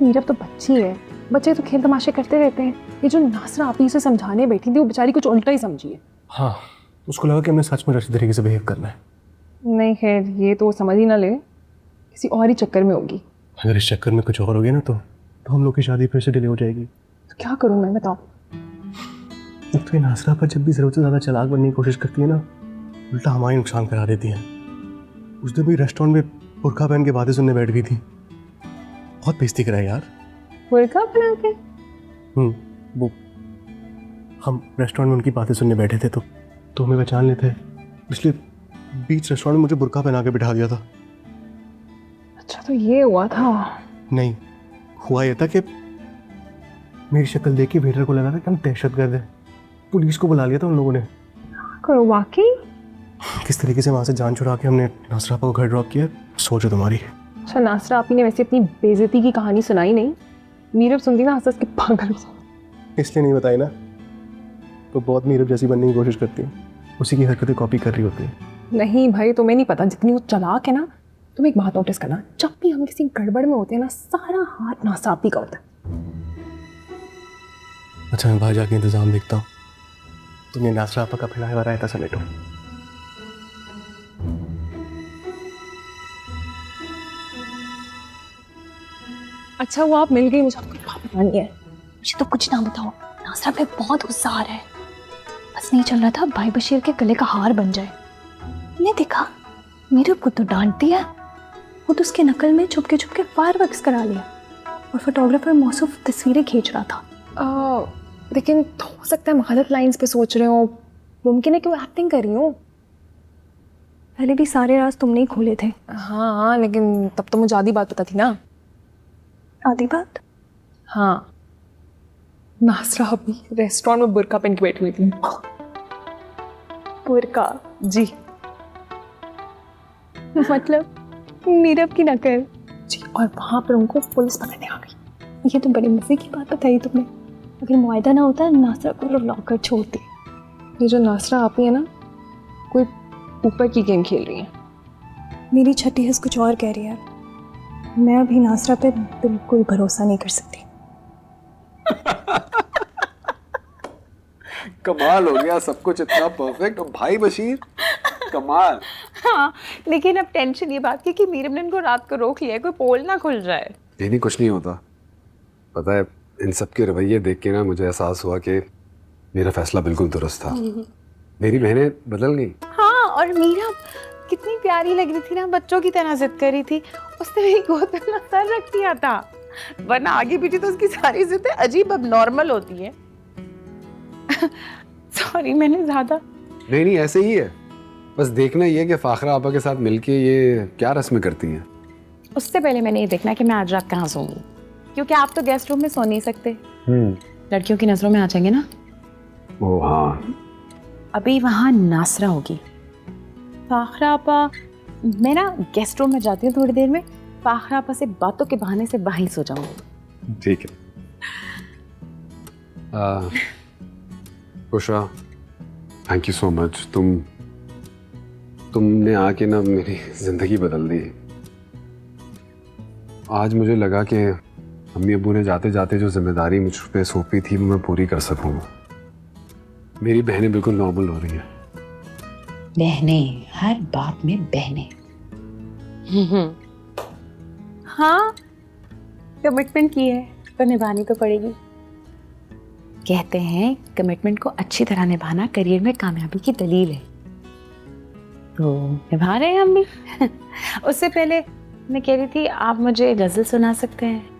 मीरब तो बच्ची है, बच्चे तो खेल तमाशे करते रहते हैं। ये जो नासरा आप ही उसे समझाने बैठी थी वो बेचारी कुछ उल्टा ही समझी है। हाँ, उसको लगा कि हमने सच में अच्छी तरीके से बिहेव करना है। नहीं खैर, ये तो समझ ही ना ले, किसी और ही चक्कर में होगी। अगर इस चक्कर में कुछ और हो गया ना तो हम लोग की शादी फिर से डिले हो जाएगी। तो क्या करूँ मैं, बताओ। एक तो ये नासरा पर जब भी ज़रूरत से ज़्यादा चालाक बनने की कोशिश करती है ना, उल्टा हमारी नुकसान करा देती है। उस दिन भी रेस्टोरेंट में बुर्का पहन के बातें सुनने बैठ गई थी, बहुत बेइज्जती कराई यार। बुर्का पहना के? वो हम रेस्टोरेंट में उनकी बातें सुनने बैठे थे तो हमें पहचान लेते, इसलिए बीच रेस्टोरेंट में मुझे बुर्का पहना के बिठा दिया था। अच्छा तो ये हुआ था? नहीं, हुआ ये था कि मेरी शक्ल देख के वेटर को लगा था कि हम दहशतगर्द हैं। पुलिस को बुला लिया था उन लोगों ने। करो वाकई? किस तरीके से वहाँ से जान छुड़ा के हमने नासरा को घर ड्रॉप किया, सोचो तुम्हारी। अच्छा, नासरा आपी ने वैसे अपनी बेइज्जती की कहानी सुनाई नहीं? मीरब सुनती ना हंस के पागल हो जाती। इसलिए नहीं बताई ना, तो बहुत मीरब जैसी बनने की कोशिश करती है, उसी की हरकतें कॉपी कर रही होती है। नहीं भाई, तुम्हें नहीं पता, जितनी वो चालाक है ना। तुम एक बात नोटिस करना, जब भी हम किसी गड़बड़ में होते हैं ना, सारा हाथ नासरा आपी का होता है। अच्छा, मैं बाहर जाके इंतजाम देखता हूँ, तुम ये नासरा आपा का फैलाया हुआ रायता समेटो। अच्छा वो आप मिल गई, मुझे आपको पता नहीं है। मुझे तो कुछ ना बताओ, नासरा पे बहुत गुस्सा आ रहा है। बस नहीं चल रहा था भाई बशीर के गले का हार बन जाए। ने देखा मीरब को तो डांट दिया, वो तो उसके नकल में छुपके छुपके फायरवर्क्स करा लिया और फोटोग्राफर मौसूफ तस्वीरें खींच रहा था। लेकिन हो सकता है गलत लाइंस पे सोच रहे हो, मुमकिन है कि वो एक्टिंग कर रही हो। पहले भी सारे राज तुमने ही खोले थे। हाँ, लेकिन तब तो मुझे आधी बात पता थी ना। आधी बात? हाँ, नासरा अभी रेस्टोरेंट में बुर्का पहन के बैठी हुई थी। बुर्का? जी। मतलब मीरब की नकल? जी, और वहाँ पर उनको पुलिस पकड़ने आ गई। ये तो बड़ी मजे की बात बताई तुमने। अगर मुआयदा ना होता नासरा को लॉकर छोड़ती। ये जो नासरा आपी है ना, कोई ऊपर की गेम खेल रही है। मेरी छठी हंस कुछ और कह रही है। मैं अभी नासरा पे बिल्कुल भरोसा नहीं कर सकती। कमाल हो गया, सब कुछ इतना परफेक्ट। और भाई बशीर कमाल। हाँ, लेकिन अब टेंशन ये बात की कि मीरब ने इनको रात को रोक लिया है, कोई पोल ना खुल जाए। ये नहीं, कुछ नहीं होता। पता है, इन सब के रवैये देख के ना मुझे एहसास हुआ कि मेरा फैसला बिल्कुल दुरुस्त था। मेरी बहनें बदल गई। हाँ, और मीरब कितनी प्यारी लग रही थी ना, बच्चों की तरह जिद कर रही थी। उसने मेरी गोद में अपना सर रख दिया था, वरना आगे पीछे तो उसकी सारी जिद्दें अजीब अब नॉर्मल होती हैं। सॉरी, मैंने ज्यादा। नहीं, ऐसे ही है। बस देखना ही है कि फाखरा आपा के साथ मिलके ये क्या रस्में करती हैं। उससे पहले मैंने ये देखना कि मैं आज रात कहाँ सोऊंगी, क्योंकि आप तो गेस्ट रूम में सो नहीं सकते, लड़कियों की नजरों में आ जाएंगे ना। ओ हाँ, अभी वहाँ नासरा होगी। फाखरा आपा, मैं ना गेस्ट रूम में जाती हूँ थोड़ी देर में, फाखरा आपा से बातों के बहाने से वहीं सो जाऊंगी। ठीक है। खुशा, थैंक यू सो मच। तुमने आके ना मेरी जिंदगी बदल दी। आज मुझे लगा कि अम्मी अब्बू ने जाते जाते जो जिम्मेदारी मुझ पे सौंपी थी वो मैं पूरी कर सकूंगा। मेरी बहनें बिल्कुल नॉर्मल हो रही हैं। बहनें, हर बात में बहनें। हाँ, कमिटमेंट की है तो निभानी तो पड़ेगी। कहते हैं कमिटमेंट को अच्छी तरह निभाना करियर में कामयाबी की दलील है, तो निभा रहे हैं हम भी। उससे पहले मैं कह रही थी, आप मुझे गजल सुना सकते हैं?